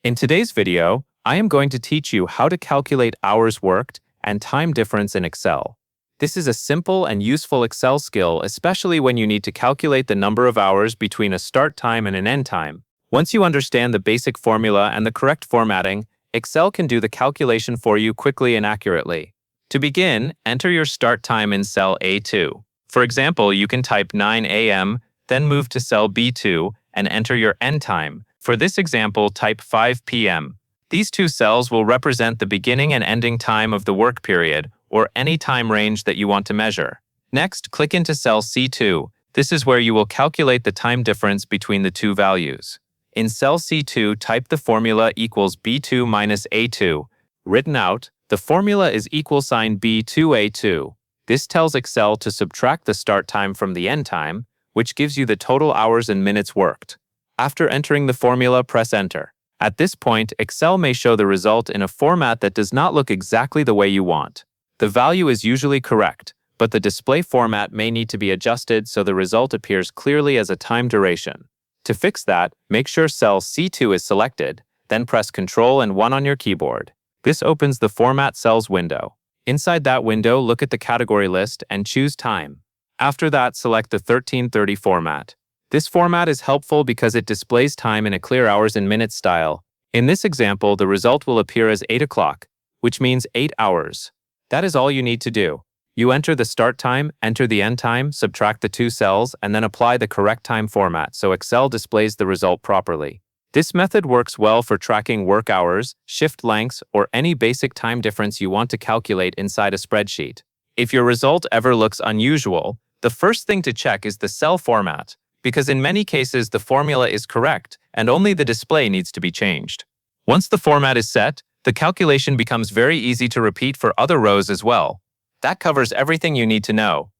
In today's video, I am going to teach you how to calculate hours worked and time difference in Excel. This is a simple and useful Excel skill, especially when you need to calculate the number of hours between a start time and an end time. Once you understand the basic formula and the correct formatting, Excel can do the calculation for you quickly and accurately. To begin, enter your start time in cell A2. For example, you can type 9 a.m., then move to cell B2 and enter your end time. For this example, type 5 p.m. These two cells will represent the beginning and ending time of the work period, or any time range that you want to measure. Next, click into cell C2. This is where you will calculate the time difference between the two values. In cell C2, type the formula equals B2 minus A2. Written out, the formula is equal sign B2A2. This tells Excel to subtract the start time from the end time, which gives you the total hours and minutes worked. After entering the formula, press Enter. At this point, Excel may show the result in a format that does not look exactly the way you want. The value is usually correct, but the display format may need to be adjusted so the result appears clearly as a time duration. To fix that, make sure cell C2 is selected, then press Ctrl and 1 on your keyboard. This opens the Format Cells window. Inside that window, look at the category list and choose Time. After that, select the 1330 format. This format is helpful because it displays time in a clear hours and minutes style. In this example, the result will appear as 8 o'clock, which means 8 hours. That is all you need to do. You enter the start time, enter the end time, subtract the two cells, and then apply the correct time format so Excel displays the result properly. This method works well for tracking work hours, shift lengths, or any basic time difference you want to calculate inside a spreadsheet. If your result ever looks unusual, the first thing to check is the cell format, because in many cases the formula is correct and only the display needs to be changed. Once the format is set, the calculation becomes very easy to repeat for other rows as well. That covers everything you need to know.